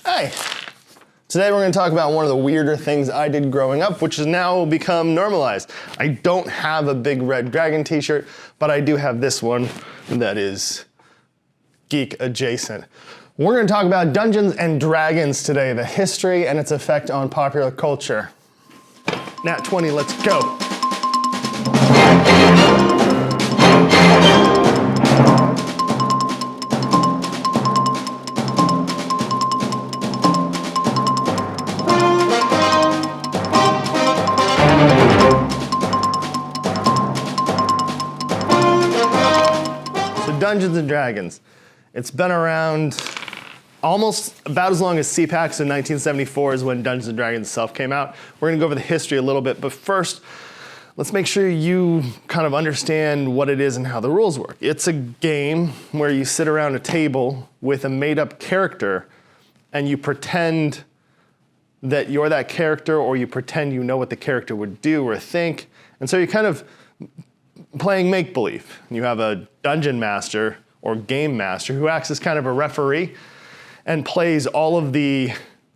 Hey! Today we're going to talk about one of the weirder things I did growing up, which has now become normalized. I don't have a big red dragon t-shirt, but I do have this one that is geek adjacent. We're going to talk about Dungeons and Dragons today, the history and its effect on popular culture. Nat 20, let's go. Dungeons and Dragons. It's been around almost about as long as CPAC, so 1974 is when Dungeons and Dragons itself came out. We're gonna go over the history a little bit, but first, let's make sure you kind of understand what it is and how the rules work. It's a game where you sit around a table with a made-up character and you pretend that you're that character, or you pretend you know what the character would do or think, and so you're kind of playing make-believe. You have a dungeon master or game master who acts as kind of a referee and plays all of the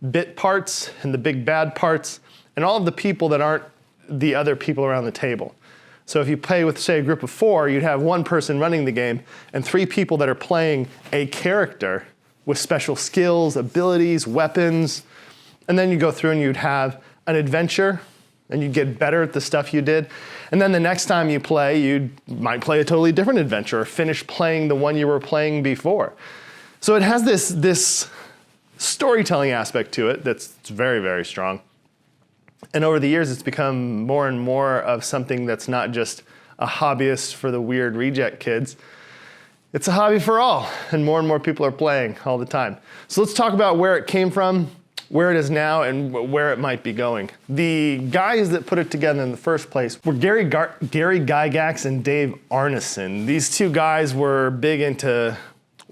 bit parts and the big bad parts and all of the people that aren't the other people around the table. So if you play with, say, a group of 4, you'd have one person running the game and 3 people that are playing a character with special skills, abilities, weapons, and then you go through and you'd have an adventure and you'd get better at the stuff you did. And then the next time you play, you might play a totally different adventure or finish playing the one you were playing before. So it has this storytelling aspect to it that's very, very strong. And over the years, it's become more and more of something that's not just a hobbyist for the weird reject kids. It's a hobby for all, and more people are playing all the time. So let's talk about where it came from, where it is now, and where it might be going. The guys that put it together in the first place were Gary Gygax and Dave Arneson. These two guys were big into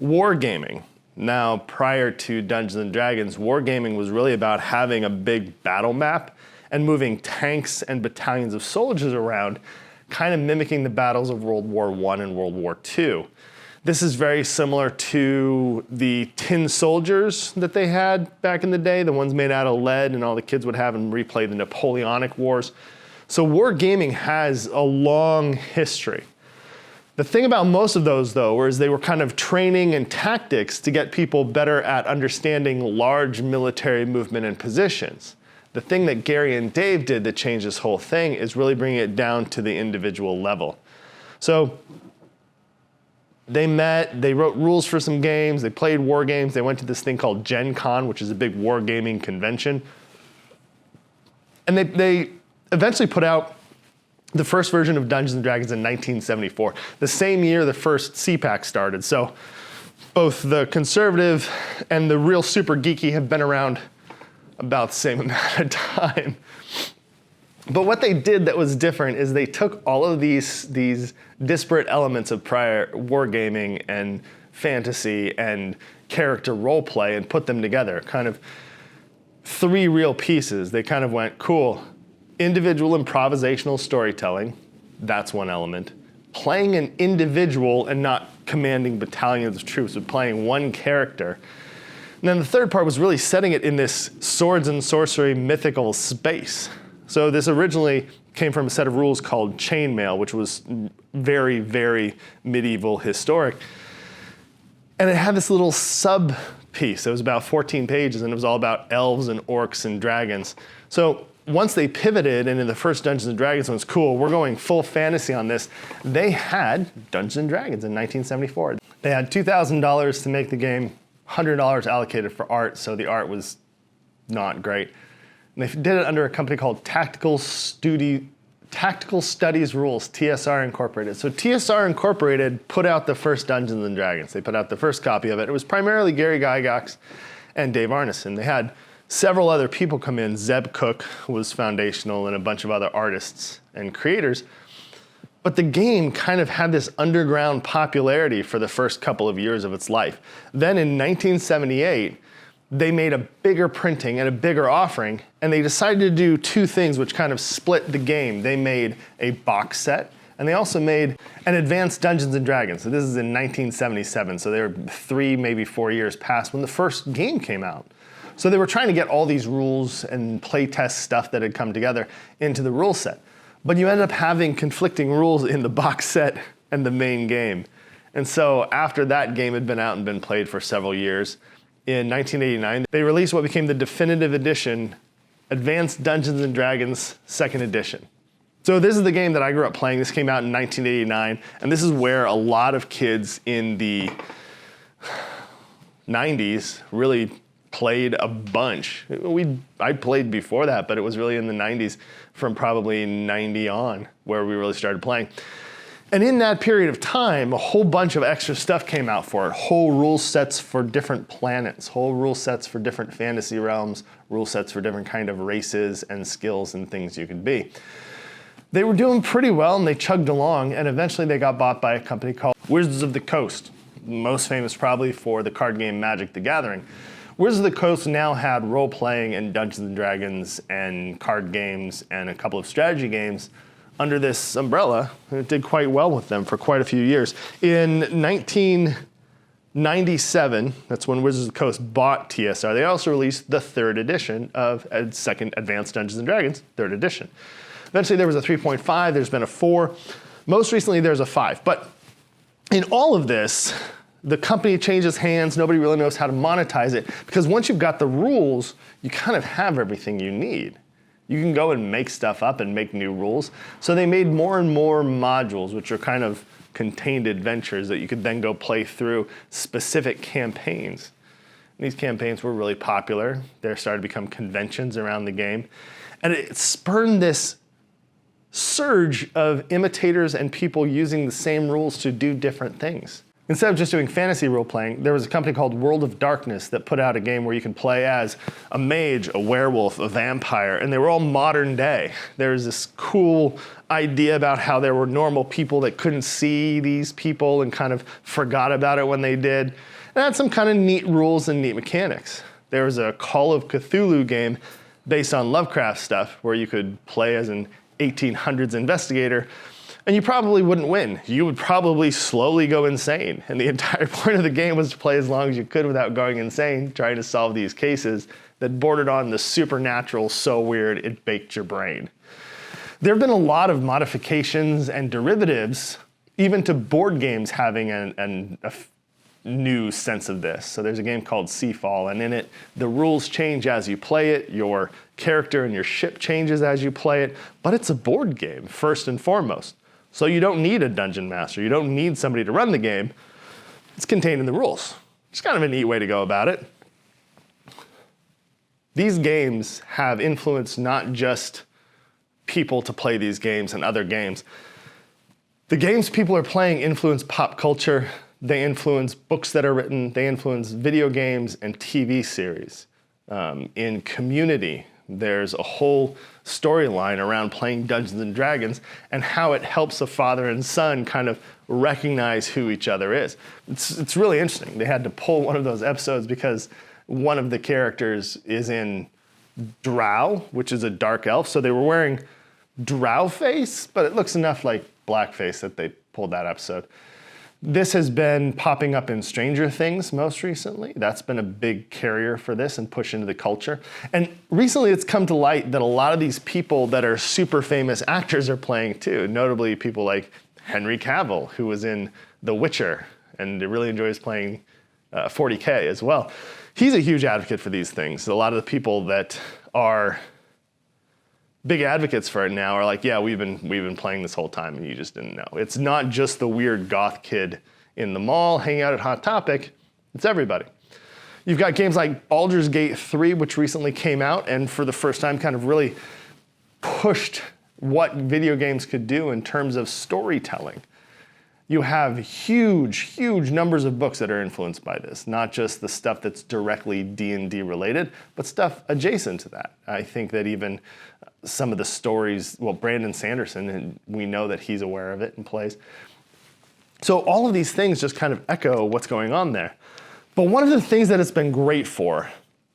wargaming. Now, prior to Dungeons and Dragons, wargaming was really about having a big battle map and moving tanks and battalions of soldiers around, kind of mimicking the battles of World War I and World War II. This is very similar to the tin soldiers that they had back in the day, the ones made out of lead and all the kids would have and replay the Napoleonic Wars. So wargaming has a long history. The thing about most of those, though, is they were kind of training and tactics to get people better at understanding large military movement and positions. The thing that Gary and Dave did that changed this whole thing is really bringing it down to the individual level. So they met, they wrote rules for some games, they played war games, they went to this thing called Gen Con, which is a big wargaming convention. And they eventually put out the first version of Dungeons and Dragons in 1974, the same year the first CPAC started. So both the conservative and the real super geeky have been around about the same amount of time. But what they did that was different is they took all of these disparate elements of prior wargaming and fantasy and character role play and put them together, kind of 3 real pieces. They kind of went, cool, individual improvisational storytelling, that's one element. Playing an individual and not commanding battalions of troops, but playing one character. And then the third part was really setting it in this swords and sorcery mythical space. So this originally came from a set of rules called Chainmail, which was very, very medieval historic. And it had this little sub piece. It was about 14 pages, and it was all about elves and orcs and dragons. So once they pivoted, and in the first Dungeons and Dragons was cool, we're going full fantasy on this, they had Dungeons and Dragons in 1974. They had $2,000 to make the game, $100 allocated for art, so the art was not great. And they did it under a company called Tactical Studies Rules, TSR Incorporated. So TSR Incorporated put out the first Dungeons and Dragons. They put out the first copy of it. It was primarily Gary Gygax and Dave Arneson. They had several other people come in. Zeb Cook was foundational and a bunch of other artists and creators. But the game kind of had this underground popularity for the first couple of years of its life. Then in 1978, they made a bigger printing and a bigger offering, and they decided to do 2 things which kind of split the game. They made a box set, and they also made an advanced Dungeons and Dragons. So this is in 1977, so they were 3, maybe 4 years past when the first game came out. So they were trying to get all these rules and playtest stuff that had come together into the rule set. But you ended up having conflicting rules in the box set and the main game. And so after that game had been out and been played for several years, in 1989, they released what became the definitive edition, Advanced Dungeons & Dragons 2nd Edition. So this is the game that I grew up playing. This came out in 1989, and this is where a lot of kids in the 90s really played a bunch. I played before that, but it was really in the 90s from probably 90 on where we really started playing. And in that period of time, a whole bunch of extra stuff came out for it. Whole rule sets for different planets, whole rule sets for different fantasy realms, rule sets for different kind of races and skills and things you could be. They were doing pretty well and they chugged along, and eventually they got bought by a company called Wizards of the Coast, most famous probably for the card game Magic the Gathering. Wizards of the Coast now had role-playing and Dungeons & Dragons and card games and a couple of strategy games under this umbrella, and it did quite well with them for quite a few years. In 1997, that's when Wizards of the Coast bought TSR, they also released the 3rd edition of second Advanced Dungeons & Dragons, 3rd edition. Eventually there was a 3.5, there's been a 4. Most recently there's a 5. But in all of this, the company changes hands, nobody really knows how to monetize it, because once you've got the rules, you kind of have everything you need. You can go and make stuff up and make new rules. So they made more and more modules, which are kind of contained adventures that you could then go play through specific campaigns. And these campaigns were really popular. They started to become conventions around the game. And it spurred this surge of imitators and people using the same rules to do different things. Instead of just doing fantasy role-playing, there was a company called World of Darkness that put out a game where you could play as a mage, a werewolf, a vampire, and they were all modern day. There was this cool idea about how there were normal people that couldn't see these people and kind of forgot about it when they did. And it had some kind of neat rules and neat mechanics. There was a Call of Cthulhu game based on Lovecraft stuff where you could play as an 1800s investigator, and you probably wouldn't win. You would probably slowly go insane. And the entire point of the game was to play as long as you could without going insane, trying to solve these cases that bordered on the supernatural so weird it baked your brain. There have been a lot of modifications and derivatives, even to board games having a new sense of this. So there's a game called Seafall, and in it, the rules change as you play it, your character and your ship changes as you play it, but it's a board game, first and foremost. So you don't need a dungeon master, you don't need somebody to run the game. It's contained in the rules. It's kind of a neat way to go about it. These games have influenced not just people to play these games and other games. The games people are playing influence pop culture, they influence books that are written, they influence video games and TV series. In Community, there's a whole storyline around playing Dungeons & Dragons and how it helps a father and son kind of recognize who each other is. It's really interesting. They had to pull one of those episodes because one of the characters is in Drow, which is a dark elf, so they were wearing Drow face, but it looks enough like blackface that they pulled that episode. This has been popping up in Stranger Things most recently. That's been a big carrier for this and push into the culture. And recently it's come to light that a lot of these people that are super famous actors are playing too, notably people like Henry Cavill, who was in The Witcher and really enjoys playing 40K as well. He's a huge advocate for these things. A lot of the people that are big advocates for it now are like, yeah, we've been playing this whole time and you just didn't know. It's not just the weird goth kid in the mall hanging out at Hot Topic, it's everybody. You've got games like Baldur's Gate 3, which recently came out and for the first time kind of really pushed what video games could do in terms of storytelling. You have huge numbers of books that are influenced by this, not just the stuff that's directly D&D related, but stuff adjacent to that. I think that even some of the stories, well, Brandon Sanderson, and we know that he's aware of it and plays. So all of these things just kind of echo what's going on there. But one of the things that it's been great for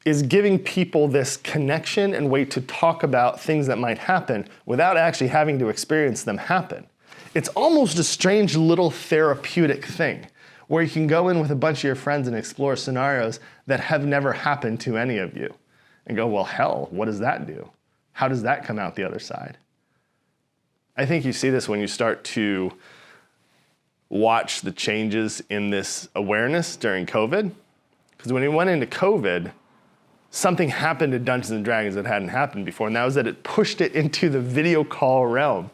is giving people this connection and way to talk about things that might happen without actually having to experience them happen. It's almost a strange little therapeutic thing where you can go in with a bunch of your friends and explore scenarios that have never happened to any of you. And go, well, hell, what does that do? How does that come out the other side? I think you see this when you start to watch the changes in this awareness during COVID. Because when we went into COVID, something happened to Dungeons & Dragons that hadn't happened before, and that was that it pushed it into the video call realm.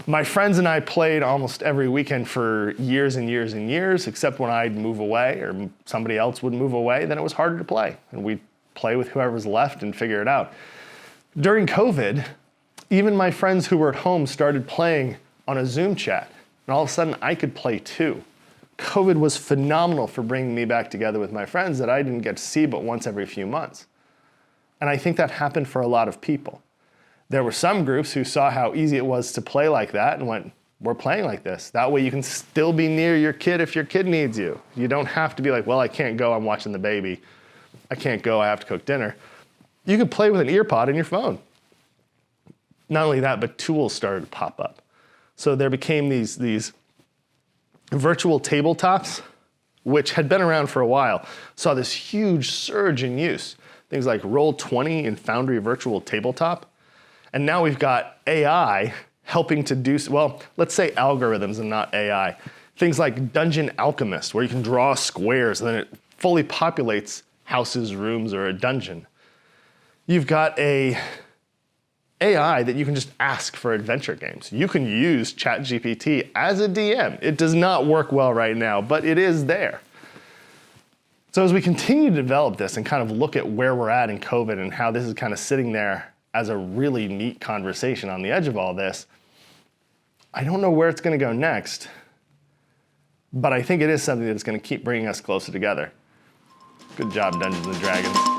My friends and I played almost every weekend for years and years and years, except when I'd move away or somebody else would move away, then it was harder to play. And we'd play with whoever was left and figure it out. During COVID, even my friends who were at home started playing on a Zoom chat, and all of a sudden I could play too. COVID was phenomenal for bringing me back together with my friends that I didn't get to see but once every few months. And I think that happened for a lot of people. There were some groups who saw how easy it was to play like that and went, we're playing like this. That way you can still be near your kid if your kid needs you. You don't have to be like, well, I can't go, I'm watching the baby. I can't go, I have to cook dinner. You could play with an ear pod in your phone. Not only that, but tools started to pop up. So there became these virtual tabletops, which had been around for a while, saw this huge surge in use. Things like Roll20 and Foundry virtual tabletop. And now we've got AI helping to do, well, let's say algorithms and not AI. Things like Dungeon Alchemist, where you can draw squares and then it fully populates houses, rooms, or a dungeon. You've got a AI that you can just ask for adventure games. You can use ChatGPT as a DM. It does not work well right now, but it is there. So as we continue to develop this and kind of look at where we're at in COVID and how this is kind of sitting there as a really neat conversation on the edge of all this, I don't know where it's going to go next, but I think it is something that's going to keep bringing us closer together. Good job, Dungeons & Dragons.